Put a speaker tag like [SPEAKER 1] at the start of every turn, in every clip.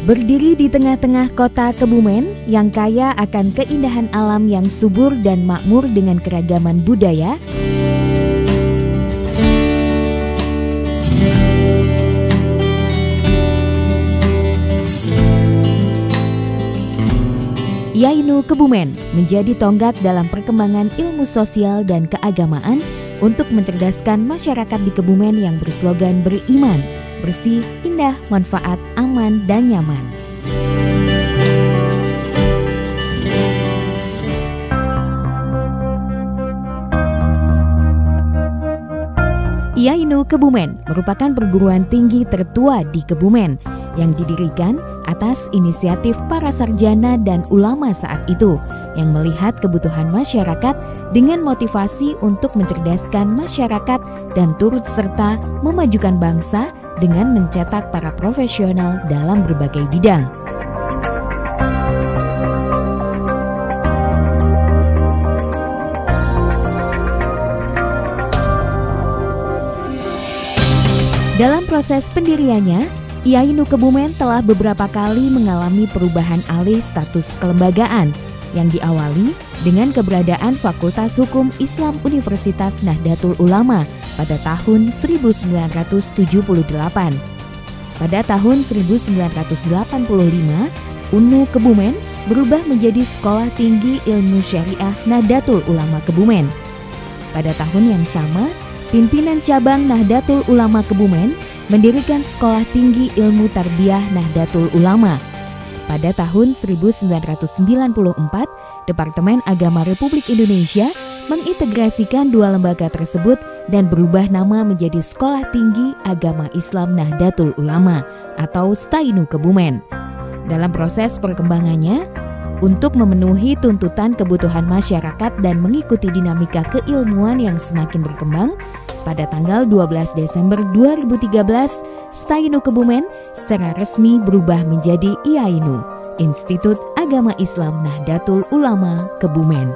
[SPEAKER 1] Berdiri di tengah-tengah kota Kebumen yang kaya akan keindahan alam yang subur dan makmur dengan keragaman budaya, IAINU Kebumen menjadi tonggak dalam perkembangan ilmu sosial dan keagamaan untuk mencerdaskan masyarakat di Kebumen yang berslogan beriman, bersih, indah, manfaat, aman, dan nyaman. IAINU Kebumen merupakan perguruan tinggi tertua di Kebumen yang didirikan atas inisiatif para sarjana dan ulama saat itu yang melihat kebutuhan masyarakat dengan motivasi untuk mencerdaskan masyarakat dan turut serta memajukan bangsa dengan mencetak para profesional dalam berbagai bidang. Dalam proses pendiriannya, IAINU Kebumen telah beberapa kali mengalami perubahan alih status kelembagaan yang diawali dengan keberadaan Fakultas Hukum Islam Universitas Nahdlatul Ulama pada tahun 1978. Pada tahun 1985, UNU Kebumen berubah menjadi Sekolah Tinggi Ilmu Syariah Nahdlatul Ulama Kebumen. Pada tahun yang sama, pimpinan cabang Nahdlatul Ulama Kebumen mendirikan Sekolah Tinggi Ilmu Tarbiyah Nahdlatul Ulama. Pada tahun 1994, Departemen Agama Republik Indonesia mengintegrasikan dua lembaga tersebut dan berubah nama menjadi Sekolah Tinggi Agama Islam Nahdlatul Ulama atau STAINU Kebumen. Dalam proses perkembangannya, untuk memenuhi tuntutan kebutuhan masyarakat dan mengikuti dinamika keilmuan yang semakin berkembang, pada tanggal 12 Desember 2013, STAINU Kebumen secara resmi berubah menjadi IAINU, Institut Agama Islam Nahdlatul Ulama Kebumen.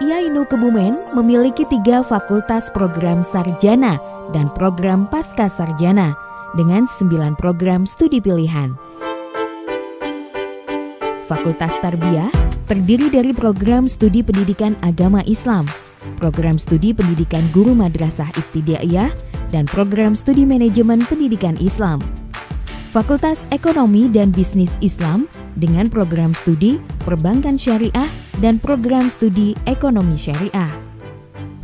[SPEAKER 1] IAINU Kebumen memiliki 3 fakultas program sarjana dan program pasca sarjana dengan 9 program studi pilihan. Fakultas Tarbiyah terdiri dari program studi pendidikan agama Islam, program studi pendidikan guru madrasah ibtidaiyah, dan program studi manajemen pendidikan Islam. Fakultas Ekonomi dan Bisnis Islam dengan program studi perbankan syariah dan program studi ekonomi syariah.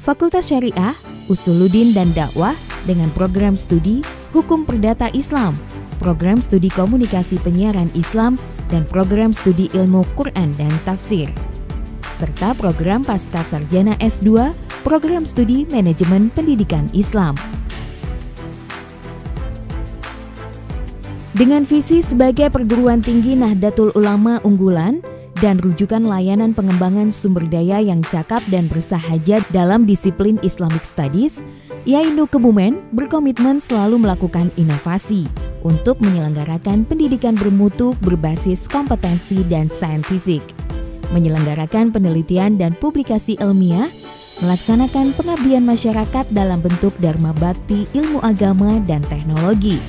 [SPEAKER 1] Fakultas Syariah, Usuluddin dan Dakwah dengan program studi Hukum Perdata Islam, program studi Komunikasi Penyiaran Islam, dan program studi Ilmu Quran dan Tafsir. Serta program Pasca Sarjana S2, program studi Manajemen Pendidikan Islam. Dengan visi sebagai perguruan tinggi Nahdlatul Ulama unggulan dan rujukan layanan pengembangan sumber daya yang cakap dan bersahaja dalam disiplin Islamic Studies, IAINU Kebumen berkomitmen selalu melakukan inovasi untuk menyelenggarakan pendidikan bermutu berbasis kompetensi dan saintifik, menyelenggarakan penelitian dan publikasi ilmiah, melaksanakan pengabdian masyarakat dalam bentuk dharma bakti ilmu agama dan teknologi,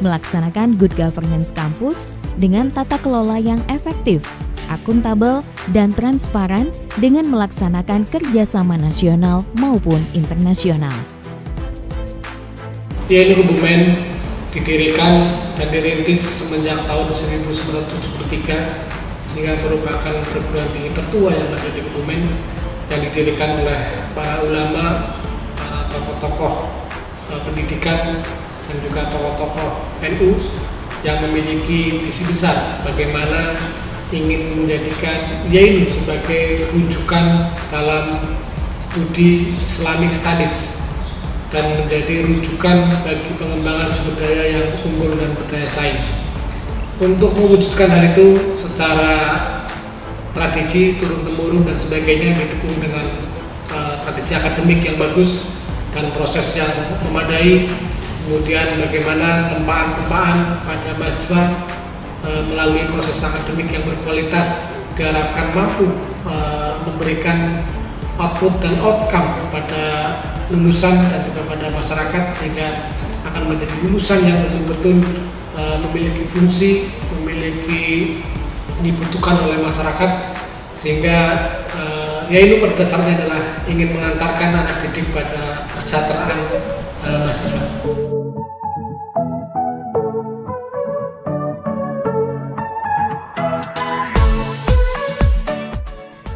[SPEAKER 1] melaksanakan good governance kampus dengan tata kelola yang efektif, akuntabel, dan transparan dengan melaksanakan kerjasama nasional maupun internasional.
[SPEAKER 2] IAINU Kebumen didirikan dan dirintis semenjak tahun 1973 sehingga merupakan perguruan tinggi tertua yang ada di Kebumen yang didirikan oleh para ulama, para tokoh-tokoh pendidikan dan juga tokoh-tokoh NU yang memiliki visi besar bagaimana ingin menjadikan IAINU sebagai rujukan dalam studi Islamic Studies dan menjadi rujukan bagi pengembangan sumber daya yang unggul dan berdaya saing. Untuk mewujudkan hal itu secara tradisi turun-temurun dan sebagainya didukung dengan tradisi akademik yang bagus dan proses yang memadai, kemudian bagaimana tempaan-tempaan pada mahasiswa melalui proses akademik yang berkualitas diharapkan mampu memberikan output dan outcome kepada lulusan dan juga pada masyarakat, sehingga akan menjadi lulusan yang betul-betul memiliki fungsi, memiliki dibutuhkan oleh masyarakat, sehingga yaitu pada dasarnya adalah ingin mengantarkan anak didik pada kesejahteraan mahasiswa.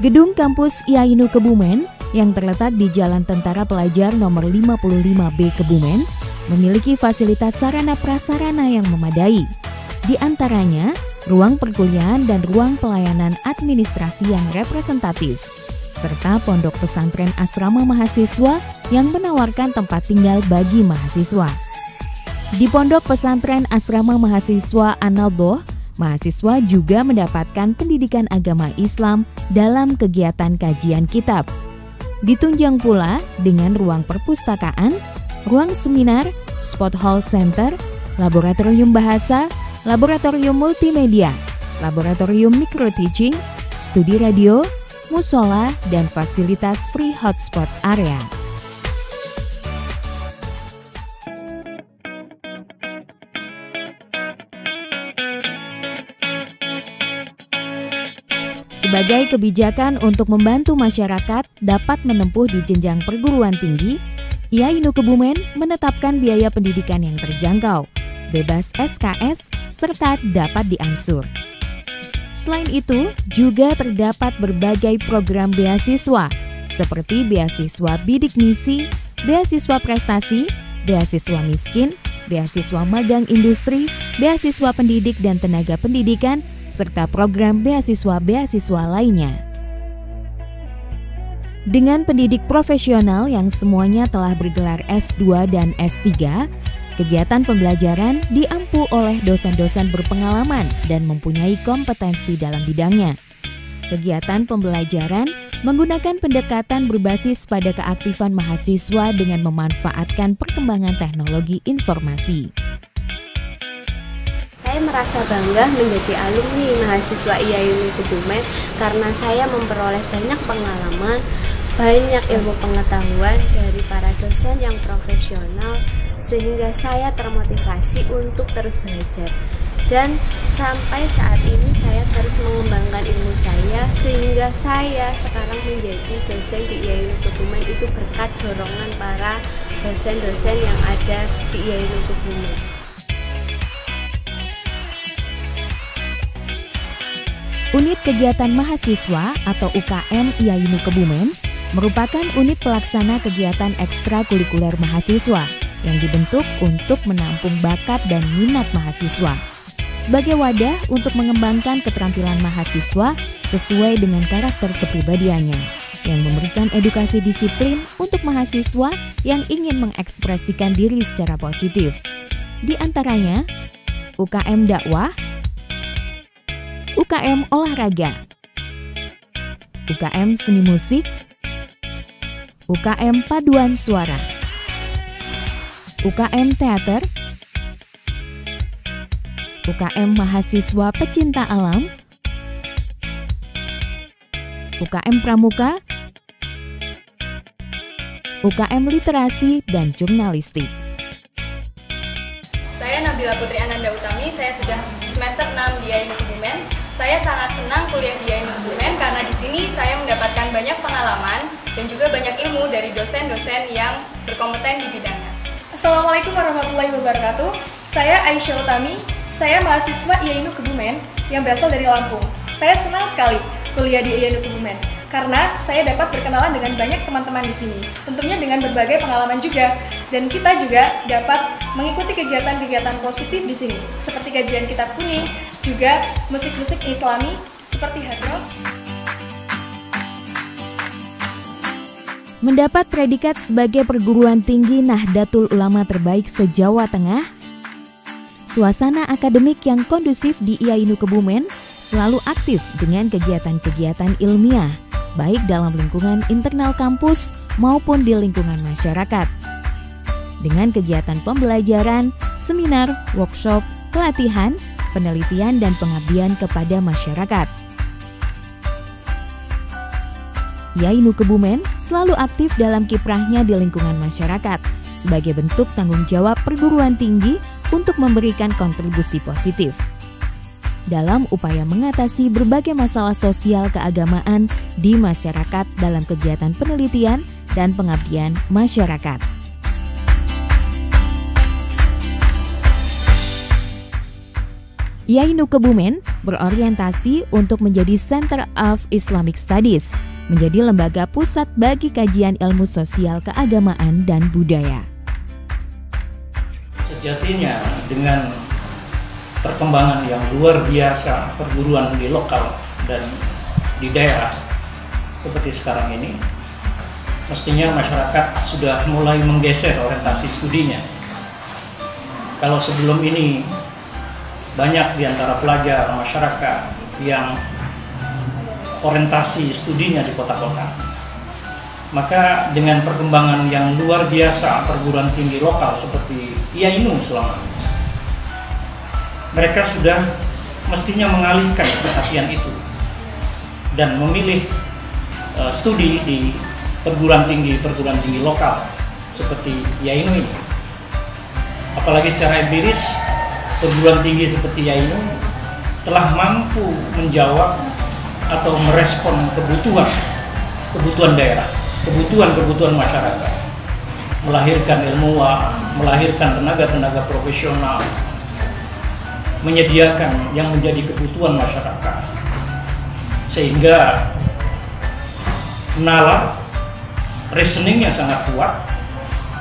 [SPEAKER 1] Gedung kampus IAINU Kebumen yang terletak di Jalan Tentara Pelajar nomor 55B Kebumen memiliki fasilitas sarana prasarana yang memadai. Di antaranya, ruang perkuliahan dan ruang pelayanan administrasi yang representatif, serta pondok pesantren asrama mahasiswa yang menawarkan tempat tinggal bagi mahasiswa. Di pondok pesantren asrama mahasiswa An-Nadhah, mahasiswa juga mendapatkan pendidikan agama Islam dalam kegiatan kajian kitab. Ditunjang pula dengan ruang perpustakaan, ruang seminar, sport hall center, laboratorium bahasa, laboratorium multimedia, laboratorium micro teaching, studi radio, musola, dan fasilitas free hotspot area. Sebagai kebijakan untuk membantu masyarakat dapat menempuh di jenjang perguruan tinggi, IAINU Kebumen menetapkan biaya pendidikan yang terjangkau, bebas SKS, serta dapat diangsur. Selain itu, juga terdapat berbagai program beasiswa, seperti beasiswa bidik misi, beasiswa prestasi, beasiswa miskin, beasiswa magang industri, beasiswa pendidik dan tenaga pendidikan, serta program beasiswa-beasiswa lainnya. Dengan pendidik profesional yang semuanya telah bergelar S2 dan S3, kegiatan pembelajaran diampu oleh dosen-dosen berpengalaman dan mempunyai kompetensi dalam bidangnya. Kegiatan pembelajaran menggunakan pendekatan berbasis pada keaktifan mahasiswa dengan memanfaatkan perkembangan teknologi informasi.
[SPEAKER 3] Saya merasa bangga menjadi alumni mahasiswa IAINU Kebumen karena saya memperoleh banyak pengalaman, banyak ilmu pengetahuan dari para dosen yang profesional, sehingga saya termotivasi untuk terus belajar. Dan sampai saat ini saya terus mengembangkan ilmu saya, sehingga saya sekarang menjadi dosen di IAINU Kebumen itu berkat dorongan para dosen-dosen yang ada di IAINU Kebumen.
[SPEAKER 1] Unit Kegiatan Mahasiswa atau UKM IAINU Kebumen merupakan unit pelaksana kegiatan ekstrakurikuler mahasiswa yang dibentuk untuk menampung bakat dan minat mahasiswa. Sebagai wadah untuk mengembangkan keterampilan mahasiswa sesuai dengan karakter kepribadiannya, yang memberikan edukasi disiplin untuk mahasiswa yang ingin mengekspresikan diri secara positif. Di antaranya, UKM Dakwah, UKM Olahraga, UKM Seni Musik, UKM Paduan Suara, UKM Teater, UKM Mahasiswa Pecinta Alam, UKM Pramuka, UKM Literasi dan Jurnalistik.
[SPEAKER 4] Saya Nabila Putri Ananda Utami, saya sudah semester 6 di IAINU Kebumen. Saya sangat senang kuliah di IAINU Kebumen karena di sini saya mendapatkan banyak pengalaman dan juga banyak ilmu dari dosen-dosen yang berkompeten di bidangnya.
[SPEAKER 5] Assalamualaikum warahmatullahi wabarakatuh. Saya Aisyah Utami, saya mahasiswa IAINU Kebumen yang berasal dari Lampung. Saya senang sekali kuliah di IAINU Kebumen karena saya dapat berkenalan dengan banyak teman-teman di sini. Tentunya dengan berbagai pengalaman juga, dan kita juga dapat mengikuti kegiatan-kegiatan positif di sini, seperti kajian kitab kuning, juga musik-musik Islami seperti hard rock.
[SPEAKER 1] Mendapat predikat sebagai perguruan tinggi Nahdlatul Ulama terbaik se-Jawa Tengah, suasana akademik yang kondusif di IAINU Kebumen selalu aktif dengan kegiatan-kegiatan ilmiah, baik dalam lingkungan internal kampus maupun di lingkungan masyarakat. Dengan kegiatan pembelajaran, seminar, workshop, pelatihan, penelitian, dan pengabdian kepada masyarakat. IAINU Kebumen selalu aktif dalam kiprahnya di lingkungan masyarakat sebagai bentuk tanggung jawab perguruan tinggi untuk memberikan kontribusi positif dalam upaya mengatasi berbagai masalah sosial keagamaan di masyarakat dalam kegiatan penelitian dan pengabdian masyarakat. IAINU Kebumen berorientasi untuk menjadi Center of Islamic Studies, menjadi lembaga pusat bagi kajian ilmu sosial keagamaan dan budaya.
[SPEAKER 6] Sejatinya dengan perkembangan yang luar biasa perguruan di lokal dan di daerah seperti sekarang ini, mestinya masyarakat sudah mulai menggeser orientasi studinya. Kalau sebelum ini banyak di antara pelajar masyarakat yang orientasi studinya di kota-kota, maka dengan perkembangan yang luar biasa perguruan tinggi lokal seperti IAINU selama ini, mereka sudah mestinya mengalihkan perhatian itu dan memilih studi di perguruan tinggi lokal seperti IAINU ini. Apalagi secara empiris, perguruan tinggi seperti IAINU telah mampu menjawab atau merespon kebutuhan daerah, kebutuhan masyarakat, melahirkan ilmuwan, melahirkan tenaga-tenaga profesional, menyediakan yang menjadi kebutuhan masyarakat, sehingga nalar reasoningnya sangat kuat.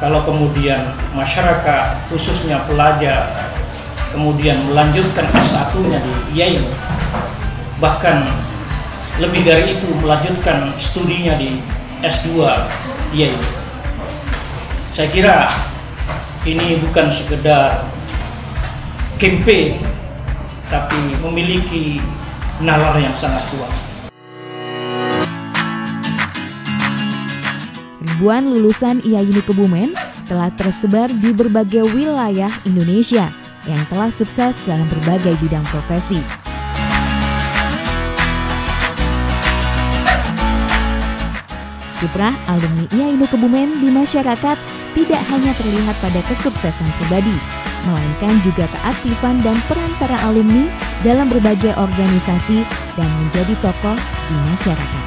[SPEAKER 6] Kalau kemudian masyarakat khususnya pelajar kemudian melanjutkan S1-nya di IAINU, bahkan lebih dari itu melanjutkan studinya di S2 IAINU, saya kira ini bukan sekedar campaign, tapi memiliki nalar yang sangat kuat.
[SPEAKER 1] Ribuan lulusan IAINU Kebumen telah tersebar di berbagai wilayah Indonesia yang telah sukses dalam berbagai bidang profesi. Kiprah alumni IAINU Kebumen di masyarakat tidak hanya terlihat pada kesuksesan pribadi, melainkan juga keaktifan dan peran para alumni dalam berbagai organisasi dan menjadi tokoh di masyarakat.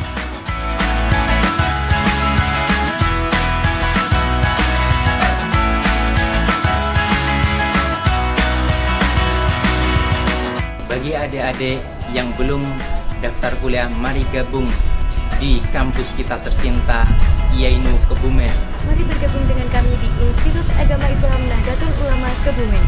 [SPEAKER 7] Bagi adik-adik yang belum daftar kuliah, mari gabung di kampus kita tercinta IAINU Kebumen.
[SPEAKER 8] Mari bergabung dengan kami di Institut Agama Islam Nahdlatul Ulama Kebumen.